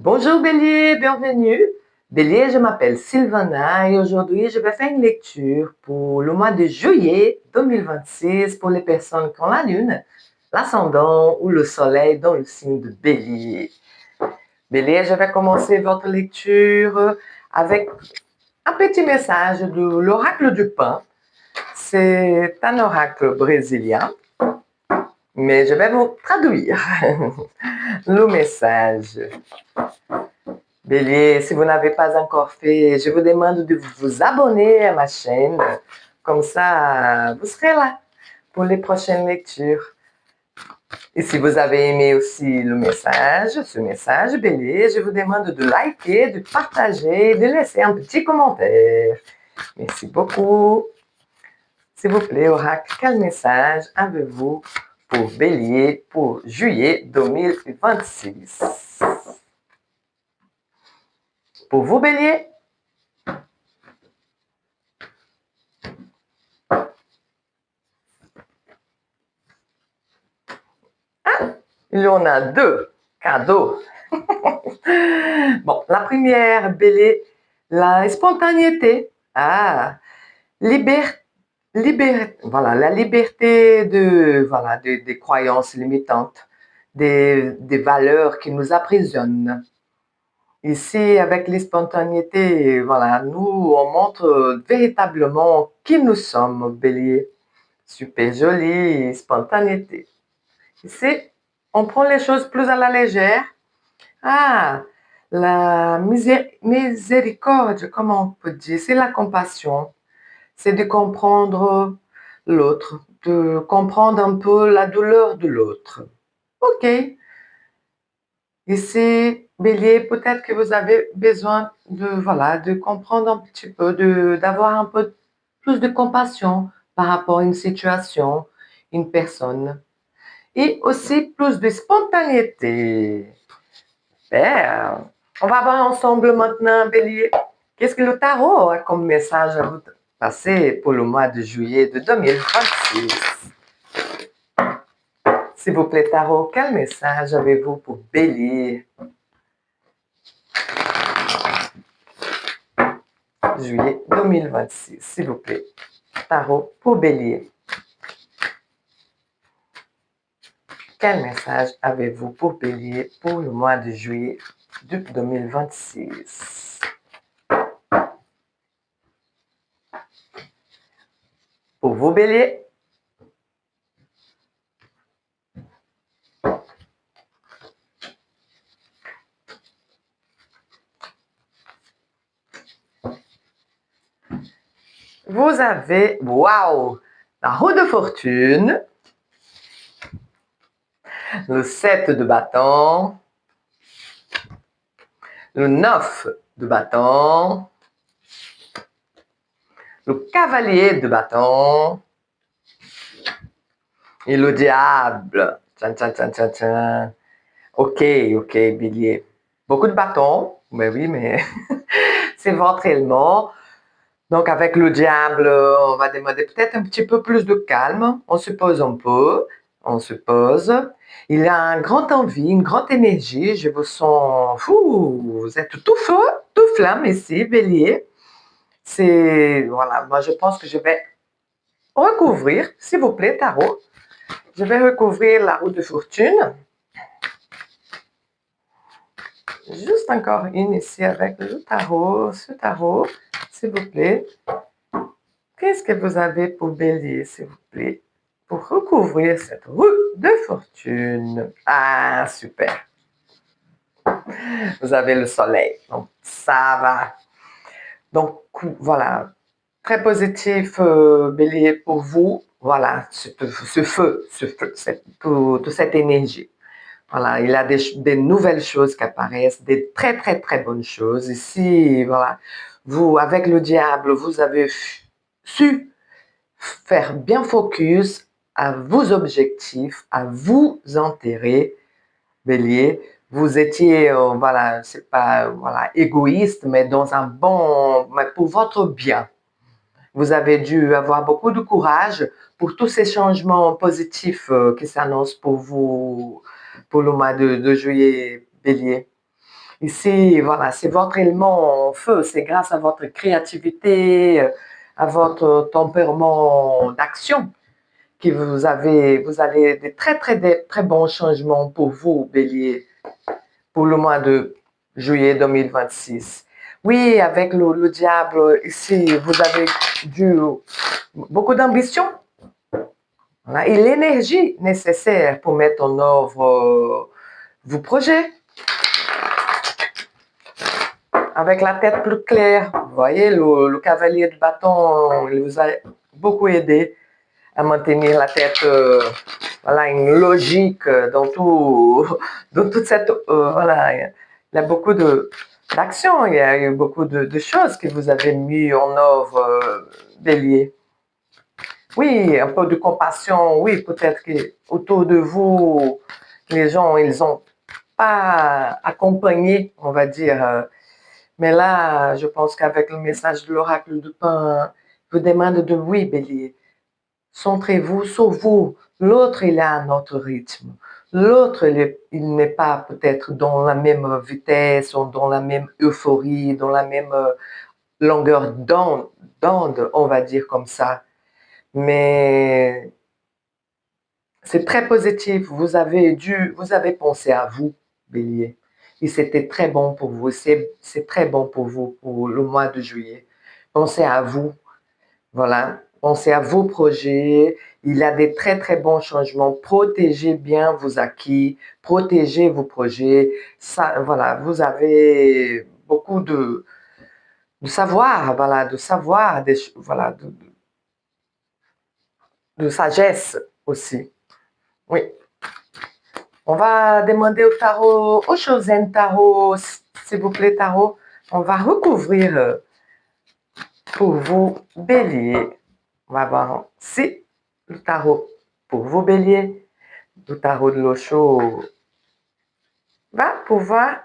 Bonjour Bélier, bienvenue. Bélier, je m'appelle Sylvana et aujourd'hui je vais faire une lecture pour le mois de juillet 2026 pour les personnes qui ont la lune, l'ascendant ou le soleil dans le signe de Bélier. Bélier, je vais commencer votre lecture avec un petit message de l'oracle du pain. C'est un oracle brésilien, mais je vais vous traduire le message. Bélier, si vous n'avez pas encore fait, je vous demande de vous abonner à ma chaîne. Comme ça, vous serez là pour les prochaines lectures. Et si vous avez aimé aussi ce message, Bélier, je vous demande de liker, de partager, de laisser un petit commentaire. Merci beaucoup. S'il vous plaît, oracle, quel message avez-vous pour Bélier pour juillet 2026? Pour vous, Bélier, il y en a deux cadeaux. Bon, la première, Bélier, la spontanéité. Voilà, la liberté des croyances limitantes, des valeurs qui nous emprisonnent. Ici, avec les spontanéités, voilà, on montre véritablement qui nous sommes, Bélier. Super joli, spontanéité. Ici, on prend les choses plus à la légère. La miséricorde, comment on peut dire, c'est la compassion. C'est de comprendre l'autre, de comprendre un peu la douleur de l'autre. Ok. Ici, Bélier, peut-être que vous avez besoin de comprendre un petit peu, d'avoir un peu plus de compassion par rapport à une situation, une personne. Et aussi plus de spontanéité. Super. On va voir ensemble maintenant, Bélier, qu'est-ce que le tarot a comme message à vous passer pour le mois de juillet de 2026. S'il vous plaît, tarot, quel message avez-vous pour Bélier? Juillet 2026, s'il vous plaît. Tarot pour Bélier. Quel message avez-vous pour Bélier pour le mois de juillet de 2026? Pour vous, Bélier, vous avez, waouh, la roue de fortune, le 7 de bâton, le 9 de bâton, le cavalier de bâton et le diable. Tchan, tchan, tchan, tchan, tchan. Ok, Bélier. Beaucoup de bâtons, mais oui, mais c'est votre élément. Donc, avec le diable, on va demander peut-être un petit peu plus de calme. On se pose un peu. On se pose. Il a une grande envie, une grande énergie. Je vous sens fou. Vous êtes tout feu, tout flamme ici, Bélier. Voilà, moi je pense que je vais recouvrir, s'il vous plaît, tarot. Je vais recouvrir la roue de fortune. Juste encore une ici avec le tarot, ce tarot, s'il vous plaît. Qu'est-ce que vous avez pour Bélier, s'il vous plaît, pour recouvrir cette roue de fortune? Ah, super. Vous avez le soleil, donc ça va. Donc, voilà, très positif, Bélier, pour vous. Voilà, ce feu, toute cette énergie. Voilà, il y a des nouvelles choses qui apparaissent, des très, très, très bonnes choses. Ici, voilà, vous, avec le diable, vous avez su faire bien focus à vos objectifs, à vos intérêts, Bélier. Vous étiez, voilà, c'est pas, voilà, égoïste, mais mais pour votre bien. Vous avez dû avoir beaucoup de courage pour tous ces changements positifs qui s'annoncent pour vous, pour le mois de juillet, Bélier. Ici, voilà, c'est votre élément en feu, c'est grâce à votre créativité, à votre tempérament d'action que vous avez des très bons changements pour vous, Bélier, pour le mois de juillet 2026. Oui, avec le diable, ici, vous avez beaucoup d'ambition, voilà, et l'énergie nécessaire pour mettre en œuvre vos projets. Avec la tête plus claire, vous voyez, le cavalier de bâton, il vous a beaucoup aidé à maintenir la tête, voilà, une logique dans toute cette, voilà, il y a beaucoup d'actions, il y a eu beaucoup de choses que vous avez mis en œuvre, Bélier. Oui, un peu de compassion, oui, peut-être que autour de vous, les gens, ils ont pas accompagné, on va dire. Mais là, je pense qu'avec le message de l'oracle du pain, vous demande de oui, Bélier. Centrez-vous sur vous. L'autre, il a un autre rythme. L'autre, il n'est pas peut-être dans la même vitesse ou dans la même euphorie, dans la même longueur d'onde, on va dire comme ça. Mais c'est très positif. Vous avez pensé à vous, Bélier. Et c'était très bon pour vous. C'est très bon pour vous pour le mois de juillet. Pensez à vous. Voilà. Pensez à vos projets. Il y a des très, très bons changements. Protégez bien vos acquis. Protégez vos projets. Ça, voilà. Vous avez beaucoup de savoir, voilà, de savoir, voilà, de sagesse aussi. Oui. On va demander au tarot, au Chosen Tarot, s'il vous plaît, tarot. On va recouvrir pour vous, bélier. On va voir si le tarot pour vous, bélier, le tarot de l'Osho va pouvoir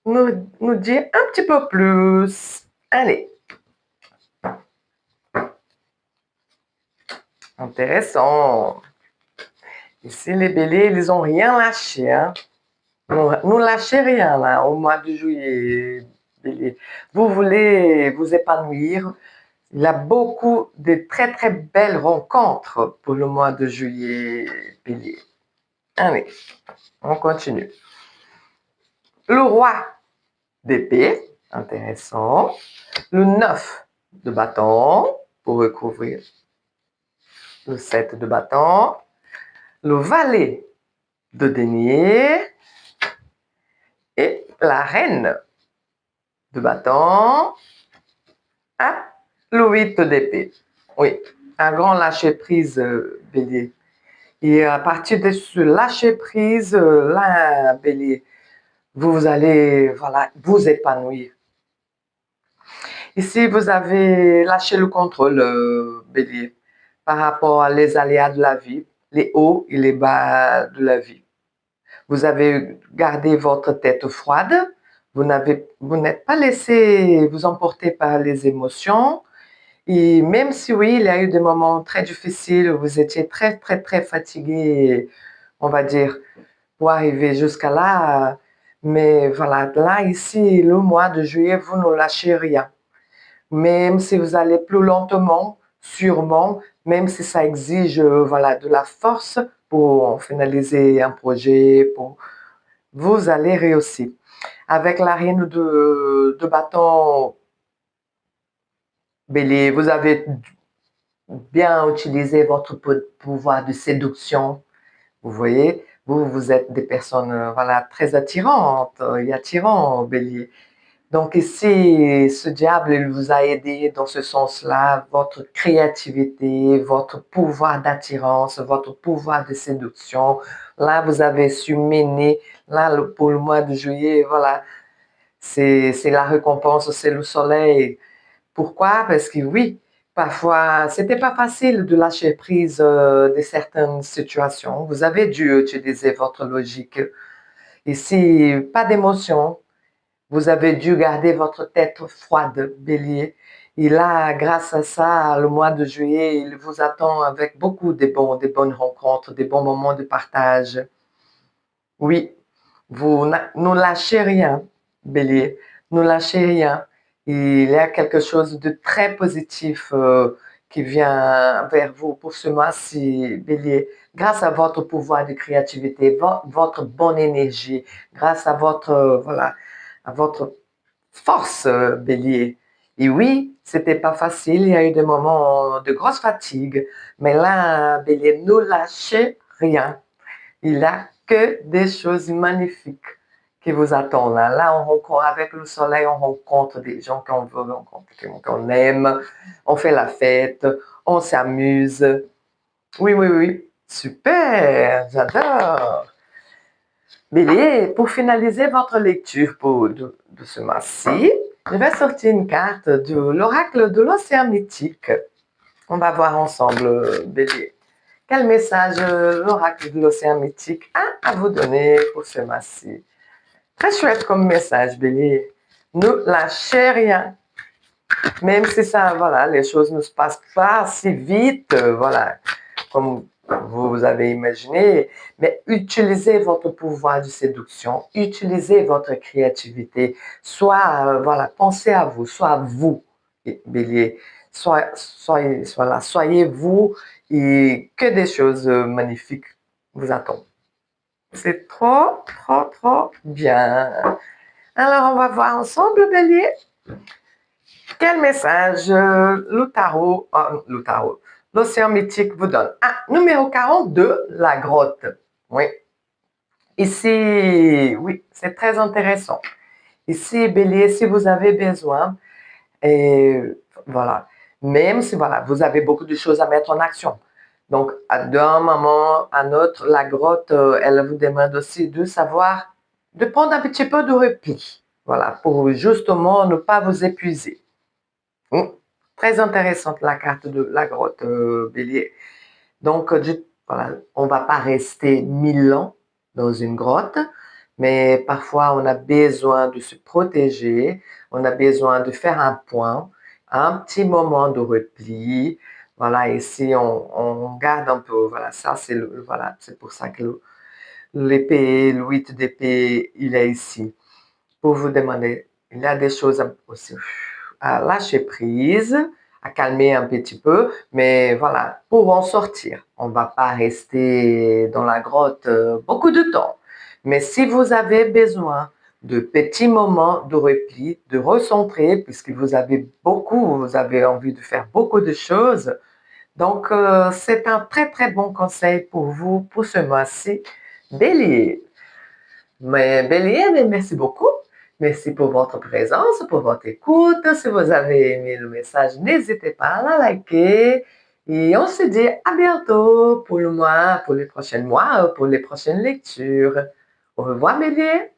nous dire un petit peu plus. Allez. Intéressant. Ici, les béliers, ils n'ont rien lâché. Hein. Nous lâchez rien là, au mois de juillet, bélier. Vous voulez vous épanouir. Il y a beaucoup de très très belles rencontres pour le mois de juillet, bélier. Allez, on continue. Le roi d'épée, intéressant. Le 9 de bâton, pour recouvrir le 7 de bâton. Le valet de denier. Et la reine de bâton. Ah, le 8 d'épée. Oui, un grand lâcher-prise, bélier. Et à partir de ce lâcher-prise, là, bélier, vous allez, voilà, vous épanouir. Ici, vous avez lâché le contrôle, bélier, par rapport à les aléas de la vie, les hauts et les bas de la vie. Vous avez gardé votre tête froide, vous n'êtes pas laissé vous emporter par les émotions. Et même si oui, il y a eu des moments très difficiles, vous étiez très, très, très fatigué, on va dire, pour arriver jusqu'à là. Mais voilà, là, ici, le mois de juillet, vous ne lâchez rien. Même si vous allez plus lentement, sûrement, même si ça exige voilà, de la force pour finaliser un projet, vous allez réussir. Avec la reine de bâton, bélier, vous avez bien utilisé votre pouvoir de séduction. Vous voyez, vous êtes des personnes voilà, très attirantes et attirants, bélier. Donc ici, ce diable, il vous a aidé dans ce sens-là, votre créativité, votre pouvoir d'attirance, votre pouvoir de séduction. Là, vous avez su mener, là, pour le mois de juillet, voilà, c'est la récompense, c'est le soleil. Pourquoi? Parce que oui, parfois, c'était pas facile de lâcher prise de certaines situations. Vous avez dû utiliser votre logique. Ici, pas d'émotion. Vous avez dû garder votre tête froide, bélier. Et là, grâce à ça, le mois de juillet, il vous attend avec beaucoup des bonnes rencontres, des bons moments de partage. Oui, vous ne lâchez rien. Bélier. Ne lâchez rien. Il y a quelque chose de très positif qui vient vers vous pour ce mois-ci, Bélier. Grâce à votre pouvoir de créativité, votre bonne énergie, grâce à voilà, à votre force, Bélier. Et oui, c'était pas facile, il y a eu des moments de grosse fatigue, mais là, Bélier, ne lâchez rien. Il n'y a que des choses magnifiques qui vous attendent là. Là, on rencontre, avec le soleil, on rencontre des gens qu'on veut rencontrer, qu'on aime, on fait la fête, on s'amuse. Oui, oui, oui. Super, j'adore. Bélier, pour finaliser votre lecture de ce mois-ci, je vais sortir une carte de l'oracle de l'océan mythique. On va voir ensemble, Bélier. Quel message l'oracle de l'océan mythique a à vous donner pour ce mois-ci? Très chouette comme message, Bélier. Ne lâchez rien. Même si ça, voilà, les choses ne se passent pas si vite, voilà, comme vous avez imaginé, mais utilisez votre pouvoir de séduction, utilisez votre créativité, soit, voilà, pensez à vous, soit vous, Bélier, soyez vous et que des choses magnifiques vous attendent. C'est trop, trop, trop bien. Alors, on va voir ensemble, Bélier. Quel message le tarot, l'océan mythique vous donne? Ah, numéro 42, la grotte. Oui. Ici, oui, c'est très intéressant. Ici, Bélier, si vous avez besoin, et voilà, même si voilà, vous avez beaucoup de choses à mettre en action. Donc, d'un moment à un autre, la grotte, elle vous demande aussi de savoir, de prendre un petit peu de repli. Voilà, pour justement ne pas vous épuiser. Très intéressante la carte de la grotte, Bélier. Donc, voilà, on ne va pas rester 1000 ans dans une grotte, mais parfois on a besoin de se protéger, on a besoin de faire un point, un petit moment de repli. Voilà, et si on garde un peu, voilà, ça voilà, c'est pour ça que l'épée, le 8 d'épée, il est ici. Pour vous demander, il y a des choses aussi à lâcher prise, à calmer un petit peu, mais voilà, pour en sortir. On ne va pas rester dans la grotte beaucoup de temps. Mais si vous avez besoin de petits moments de repli, de recentrer, puisque vous avez envie de faire beaucoup de choses, donc c'est un très très bon conseil pour vous pour ce mois-ci, Bélier. Mais Bélier, merci beaucoup. Merci pour votre présence, pour votre écoute. Si vous avez aimé le message, n'hésitez pas à la liker. Et on se dit à bientôt pour le mois, pour les prochains mois, pour les prochaines lectures. Au revoir, Bélier.